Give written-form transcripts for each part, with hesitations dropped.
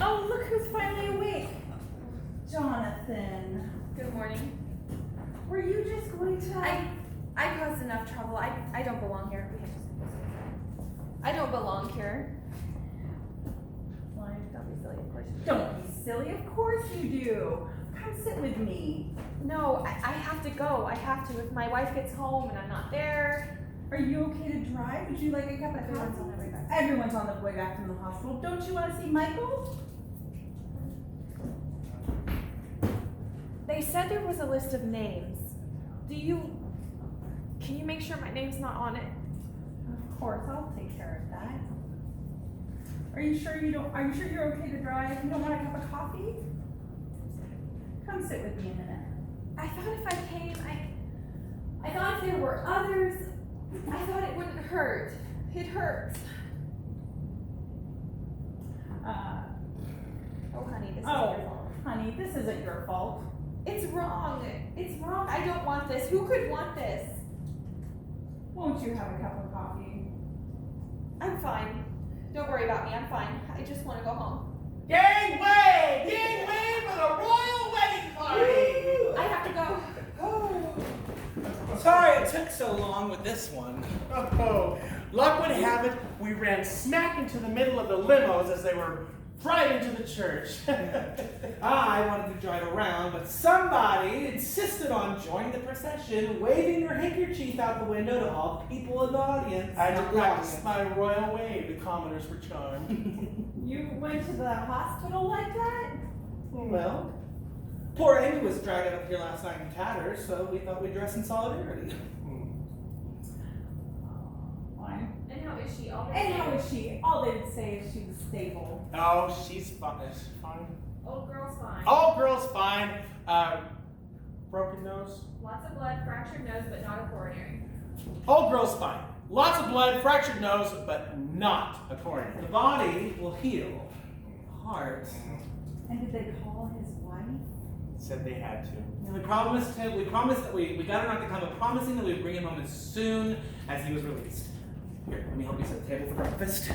Oh, look who's finally awake. Jonathan. Good morning. Were you just going to... I caused enough trouble. I don't belong here. I don't belong here. Don't be silly, of course. Don't be silly. Of course you do. Come sit with me. No, I have to go. I have to. If my wife gets home and I'm not there. Are you okay to drive? Would you like a cup of Everyone's coffee? on their way back. Everyone's on the way back from the hospital. Don't you want to see Michael? They said there was a list of names. Can you make sure my name's not on it? Of course, I'll take care of that. Are you sure you're okay to drive? You don't want a cup of coffee? Come sit with me a minute. I thought if I came, I thought if there were others, I thought it wouldn't hurt. It hurts. Oh, honey, this is your fault. Honey, this isn't your fault. It's wrong. It's wrong. I don't want this. Who could want this? Won't you have a cup of coffee? I'm fine. Don't worry about me. I'm fine. I just want to go home. Gangway! Gangway for the royal wedding party! I have to go. Sorry it took so long with this one. Oh, luck would have it, we ran smack into the middle of the limos as they were driving to the church. I wanted to drive around, but somebody insisted on joining the procession, waving your handkerchief out the window to all the people in the audience. I had to practice my royal wave. The commoners were charmed. You went to the hospital like that? Well, poor Amy was dragged up here last night in tatters, so we thought we'd dress in solidarity. Fine. And how is she? And how is she? All they would say is she was stable. Oh, she's fine. Is she fine? Old girl's fine. Oh, girl's fine. Broken nose. Lots of blood, fractured nose, but not a coronary. Old girl's fine. Lots of blood, fractured nose, but not a coronary. The body will heal. Heart. And did they call his wife? Said they had to. And we promised that we got her not to come, but promising that we'd bring him home as soon as he was released. Here, let me help you set the table for breakfast.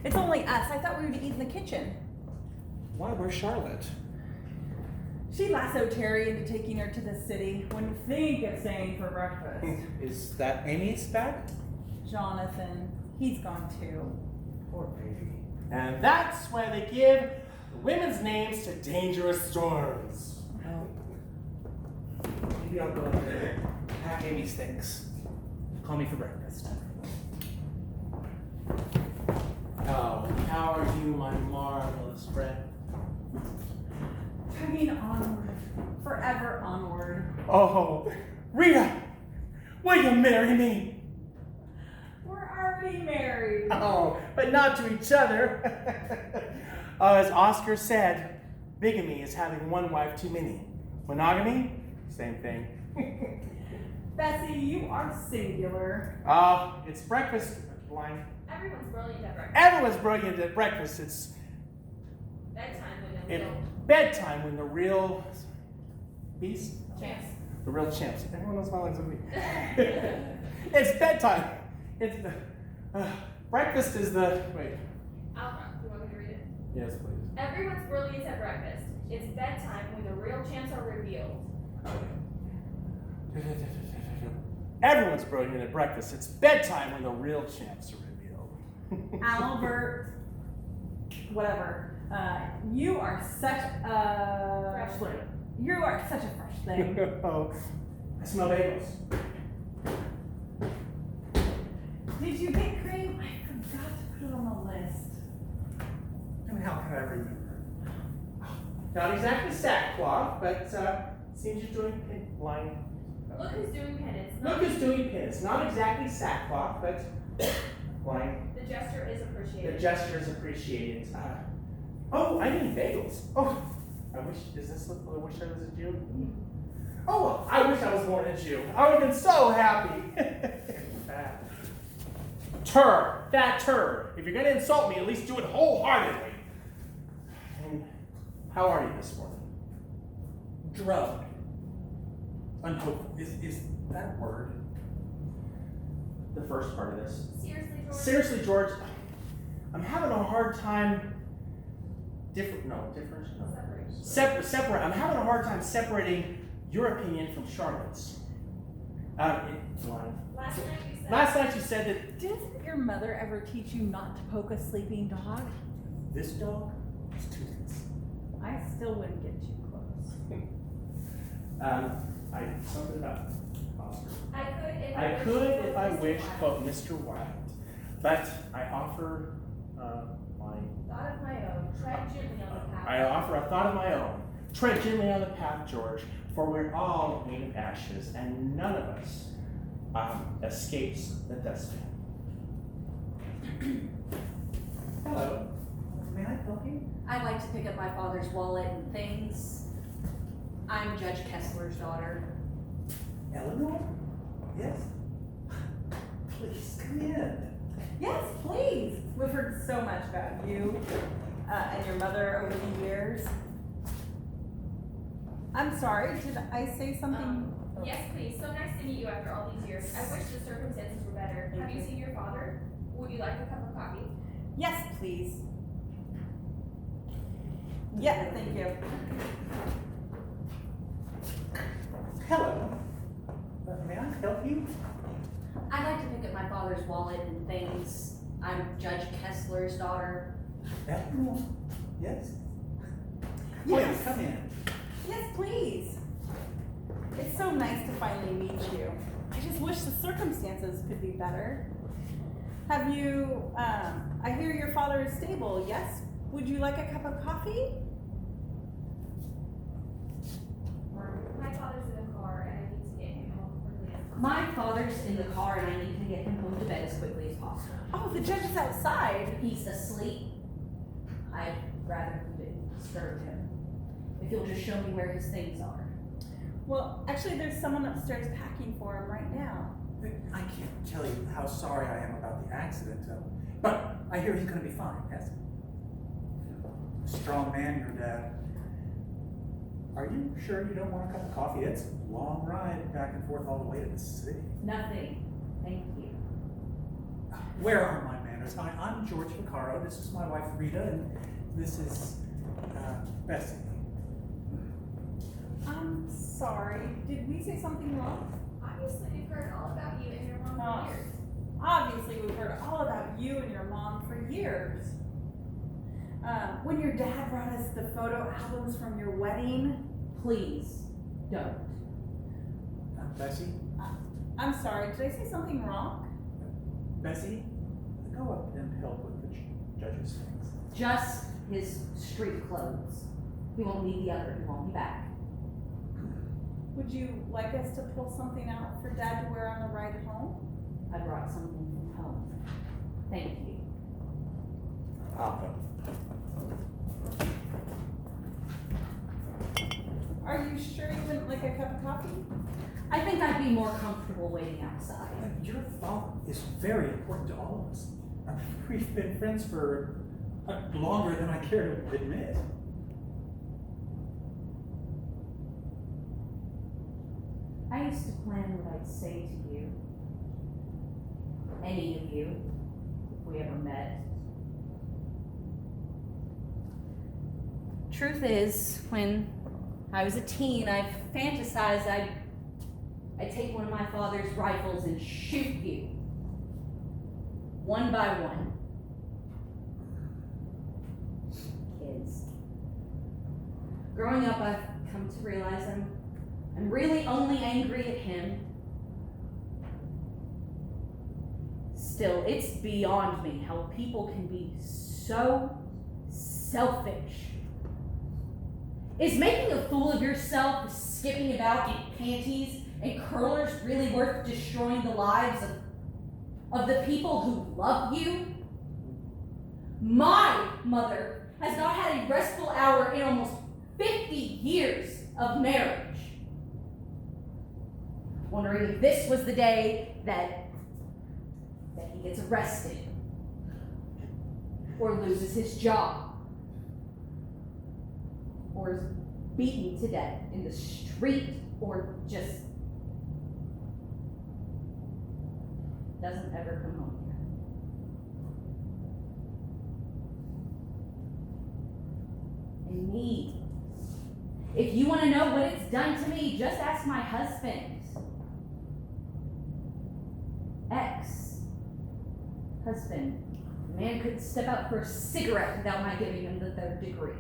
It's only us. I thought we would eat in the kitchen. Why? Where's Charlotte? She lassoed Terry into taking her to the city. Wouldn't think of staying for breakfast. Is that Amy's back? Jonathan, he's gone too. Poor baby. And that's why they give the women's names to dangerous storms. Maybe I'll go up there, pack Amy's things. Call me for breakfast. Oh, how are you, my marvelous friend? Tugging onward. Forever onward. Oh, Rita, will you marry me? We're already married. Oh, but not to each other. As Oscar said, bigamy is having one wife too many. Monogamy, same thing. Bessie, you are singular. It's breakfast. Line. Everyone's brilliant at breakfast. Everyone's brilliant at breakfast. It's Bedtime when bedtime when the real beast, Chance. the real champs. Everyone knows my lines of me. It's bedtime. It's breakfast is the wait. Alpha, do you want me to read it? Yes, please. Everyone's brilliant at breakfast. It's bedtime when the real champs are revealed. Everyone's brilliant at breakfast. It's bedtime when the real champs are revealed. Albert, whatever. You are such a Fresh fruit. You are such a fresh thing. Oh, I smell bagels. Did you get cream? I forgot to put it on the list. I mean, how can I remember? Not exactly sackcloth, but seems you're doing line. Look who's doing penance. Look who's doing pins. Not exactly sackcloth, but line. The gesture is The appreciated. gesture is appreciated. Oh, I need bagels. Oh, I wish. Does this look? I wish I was a Jew. Oh, I wish I was born a Jew. I would have been so happy. That turd. If you're gonna insult me, at least do it wholeheartedly. And how are you this morning? Drugged. Unhopeful. Is that a word? The first part of this. Seriously, George? Seriously, George, I'm having a hard time different, no. Separation. Separate. I'm having a hard time separating your opinion from Charlotte's. Last night you said that Didn't your mother ever teach you not to poke a sleeping dog? This dog is toothless. I still wouldn't get too close. something about Oscar. I I could, if I wish, quote Mr. Wilde, but I offer my. Thought of my own. Tread gently on the path. I offer a thought of my own. Tread gently on the path, George, for we're all made of ashes, and none of us escapes the dustbin. Hello. May I help you? I'd like to pick up my father's wallet and things. I'm Judge Kessler's daughter. Eleanor? Yes. Please come in. Yes, please. We've heard so much about you and your mother over the years. I'm sorry, did I say something? Yes, please. So nice to meet you after all these years. I wish the circumstances were better. Have you seen your father? Would you like a cup of coffee? Yes, please. Yeah, thank you. Hello. May I help you? I'd like to pick up my father's wallet and things. I'm Judge Kessler's daughter. Eleanor? Yes. Yes. Please come in. Yes, please. It's so nice to finally meet you. I just wish the circumstances could be better. Have you, I hear your father is stable, yes? Would you like a cup of coffee? My father's in the car and I need to get him home quickly as possible. My father's in the car and I need to get him home to bed as quickly as possible. Oh, the judge is outside. He's asleep. I'd rather you didn't disturb him. If you'll just show me where his things are. Well, actually, there's someone upstairs packing for him right now. I can't tell you how sorry I am about the accident, but I hear he's going to be fine, yes? Strong man, your dad. Are you sure you don't want a cup of coffee? It's a long ride back and forth all the way to the city. Nothing. Thank you. Where are my manners? I'm George Vaccaro. This is my wife Rita, and this is Bessie. I'm sorry. Did we say something wrong? Obviously, we've heard all about you and your mom Oh. for years. Obviously, we've heard all about you and your mom for years. When your dad brought us the photo albums from your wedding, Please don't. Bessie? I'm sorry, did I say something wrong? Bessie, go up and help with the judge's things. Just his street clothes. He won't need the other. He won't be back. Would you like us to pull something out for Dad to wear on the ride home? I brought something from home. Thank you. I'll go. Are you sure you wouldn't like a cup of coffee? I think I'd be more comfortable waiting outside. Your father is very important to all of us. We've been friends for longer than I care to admit. I used to plan what I'd say to you. Any of you, if we ever met. Truth is, when I was a teen, I fantasized I'd take one of my father's rifles and shoot you. One by one. Kids. Growing up, I've come to realize I'm really only angry at him. Still, it's beyond me how people can be so selfish. Is making a fool of yourself, skipping about in panties and curlers really worth destroying the lives of the people who love you? My mother has not had a restful hour in almost 50 years of marriage. Wondering if this was the day that he gets arrested or loses his job or is beaten to death in the street or just doesn't ever come home here. me. If you want to know what it's done to me, just ask my husband. Ex-husband. The man couldn't step out for a cigarette without my giving him the 3rd degree.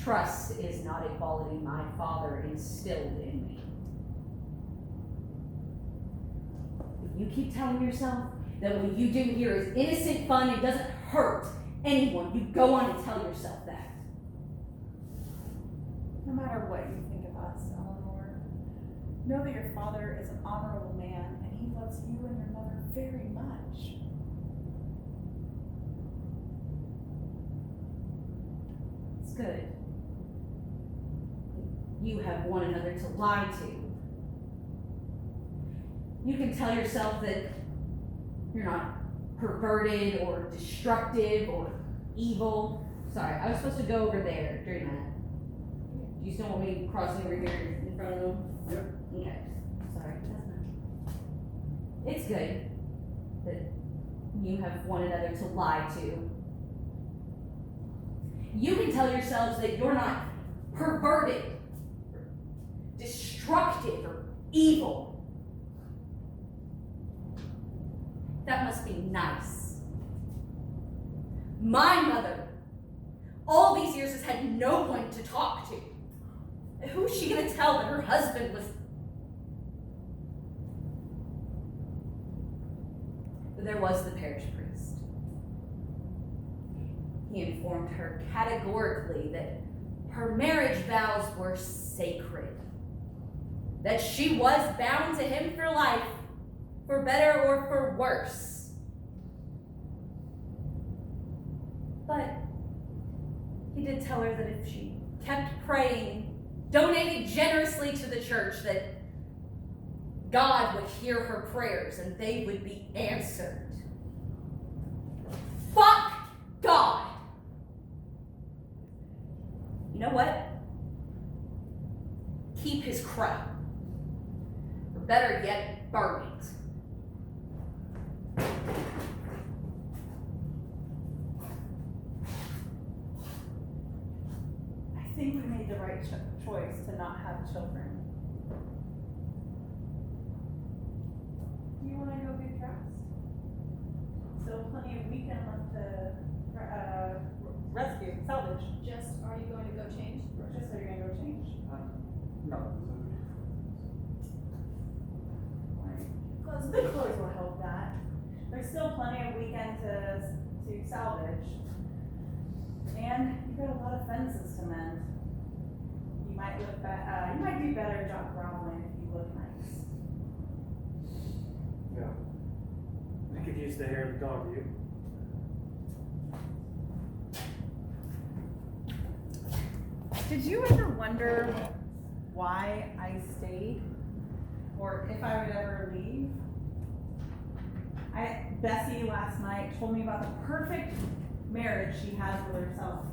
Trust is not a quality my father instilled in me. If you keep telling yourself that what you do here is innocent fun and doesn't hurt anyone, you go on and tell yourself that. No matter what you think of us, Eleanor, know that your father is an honorable man and he loves you and your mother very much. It's good. You have one another to lie to. You can tell yourself that you're not perverted or destructive or evil. Sorry, I was supposed to go over there during that. Do you still want me crossing over here in front of them? Yep. Okay. Sorry, that's not. It's good that you have one another to lie to. You can tell yourselves that you're not perverted, destructive, or evil. That must be nice. My mother, all these years, has had no one to talk to. Who's she gonna tell that her husband was? There was the parish priest. He informed her categorically that her marriage vows were sacred, that she was bound to him for life, for better or for worse. But he did tell her that if she kept praying, donated generously to the church, that God would hear her prayers and they would be answered. Fuck God! You know what? Keep his crown. Or better yet, burn it. I think we made the right choice to not have children. Do you want to go get dressed? Still plenty of weekend left to rescue, salvage. Are you going to go change? Just so you're gonna go change. No. Clothes, good clothes will help that. There's still plenty of weekend to salvage. And you've got a lot of fences to mend. You might look you might do better job groveling if you look nice. Yeah. I could use the hair of the dog, you. Did you ever wonder why I stayed? Or if I would ever leave? Bessie last night told me about the perfect marriage she has with herself.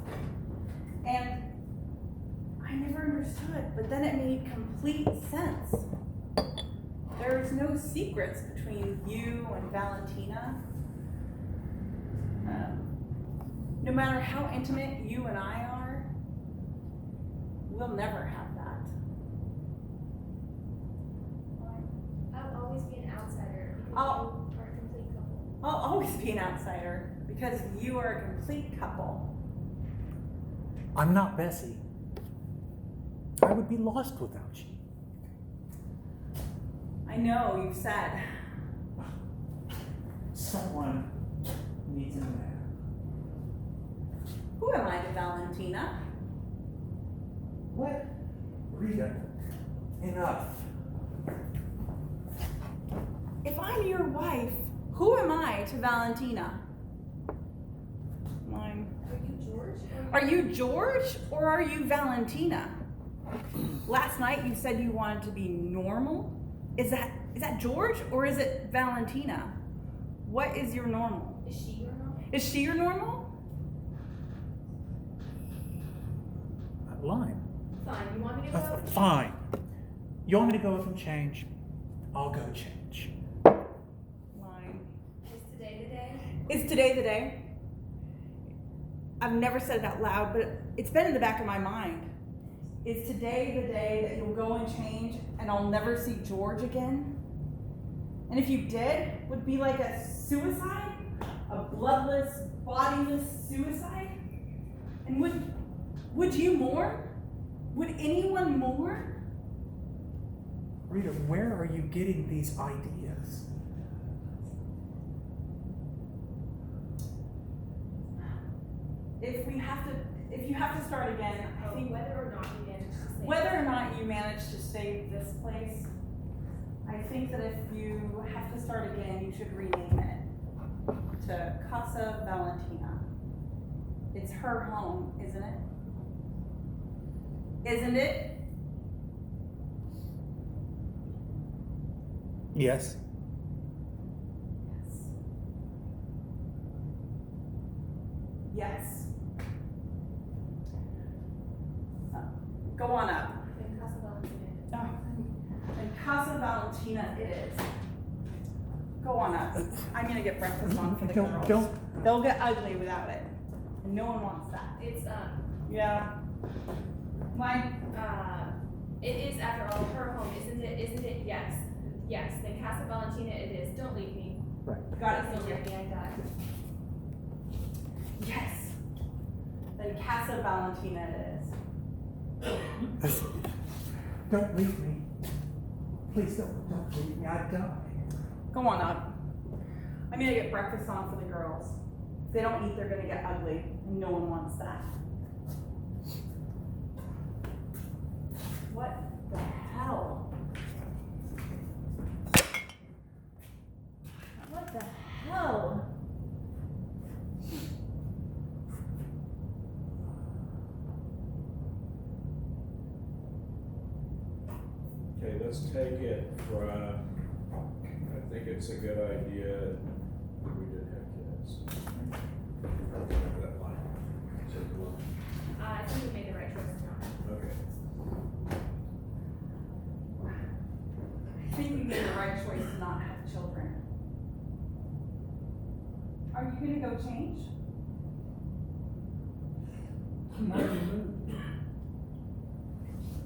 And I never understood, but then it made complete sense. There's no secrets between you and Valentina. No matter how intimate you and I are, we'll never have that. I'll always be an outsider because Oh. you are a complete couple. I'll always be an outsider because you are a complete couple. I'm not Bessie. I would be lost without you. I know, you've said. Someone needs a man. Who am I to Valentina? What? Rita, enough. If I'm your wife, who am I to Valentina? Are you George? Are you George or are you Valentina? Last night you said you wanted to be normal. Is that George or is it Valentina? What is your normal? Is she your normal? Is she your normal? Line. Fine. You want me to go? Fine. You want me to go up and change? I'll go change. Line. Is today the day? Is today the day? I've never said it out loud, but it's been in the back of my mind. Is today the day that you'll go and change and I'll never see George again? And if you did, would it be like a suicide? A bloodless, bodiless suicide? And would you mourn? Would anyone mourn? Rita, where are you getting these ideas? If you have to start again, I think whether or not you manage to save whether or not you manage to save this place, I think that if you have to start again, you should rename it to Casa Valentina. It's her home, isn't it? Isn't it? Yes. Yes. Go on up. in Casa Valentina. Oh, and Casa Valentina it is. Go on up. I'm gonna get breakfast on for the girls. They'll get ugly without it. And no one wants that. It's Yeah. Mine. it is after all her home, isn't it? Isn't it? Yes. Yes. Then Casa Valentina it is. Don't leave me. Got it. Don't leave me. I died. Yes. Then Casa Valentina it is. Don't leave me. Please don't leave me. I die. Go on up. I'm gonna get breakfast on for the girls. If they don't eat, they're gonna get ugly, and no one wants that. What the hell? What the hell? Okay, let's take it from, I think it's a good idea that we did have kids. That line. Take a look. I think we made the right choice. Okay. I think we made the right choice to not have children. Are you gonna go change? I'm not in the mood.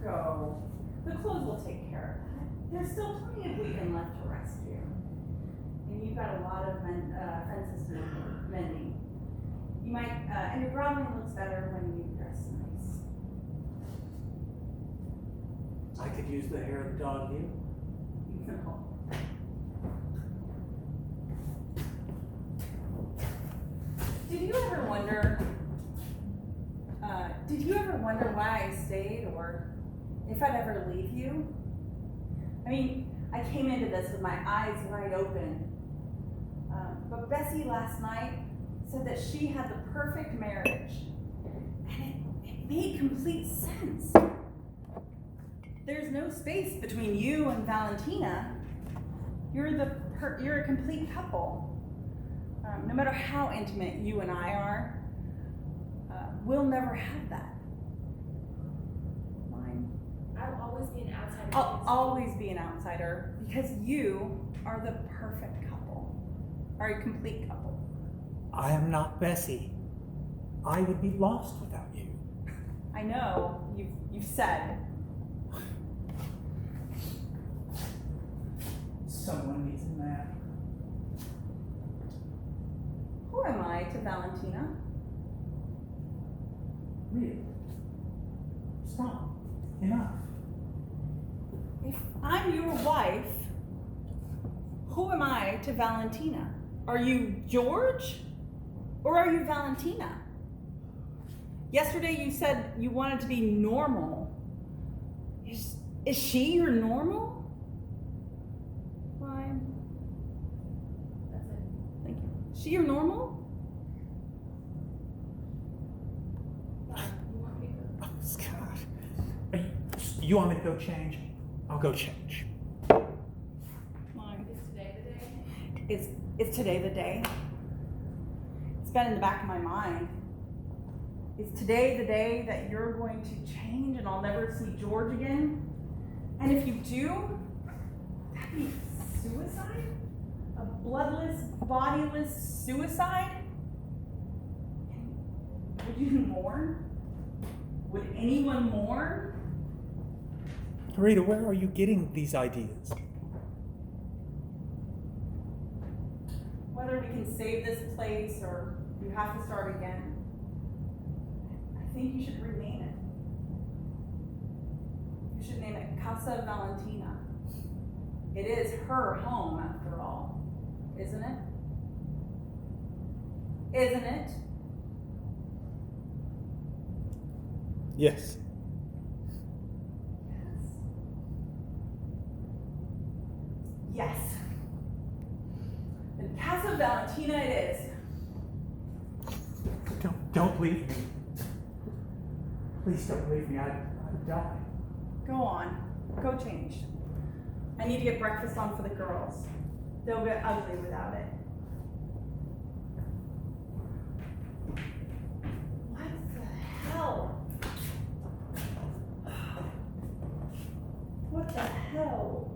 Go. The clothes will take care of that. There's still plenty of weekend left to rest you. And you've got a lot of fences to mending. You might, and your groveling looks better when you dress nice. I could use the hair of the dog here. No. Did you ever wonder why I stayed or if I'd ever leave you? I mean, I came into this with my eyes wide open. But Bessie last night said that she had the perfect marriage. And it made complete sense. There's no space between you and Valentina. You're a complete couple. No matter how intimate you and I are, we'll never have that. Mine. I'll always be an outsider. I'll always be an outsider because you are the perfect couple, are a complete couple. I am not Bessie. I would be lost without you. I know you've said. Someone needs a nap. Who am I to Valentina? Rita, stop. Enough. If I'm your wife, who am I to Valentina? Are you George or are you Valentina? Yesterday you said you wanted to be normal. Is she your normal? Fine. That's it. Thank you. Is she your normal? Fine. You want me to go? Oh, Scott. You want me to go change? I'll go change. Fine. Is today the day? Is today the day? It's been in the back of my mind. Is today the day that you're going to change and I'll never see George again? And if you do, that'd be suicide? A bloodless, bodiless suicide? And would Would you mourn? Would anyone mourn? Rita, where are you getting these ideas? Whether we can save this place or you have to start again, I think you should rename it. You should name it Casa Valentina. It is her home after all, isn't it? Isn't it? Yes. Yes. And Casa Valentina it is. Don't leave me. Please don't leave me. I'd die. Go on. Go change. I need to get breakfast on for the girls. They'll get ugly without it. What the hell? What the hell?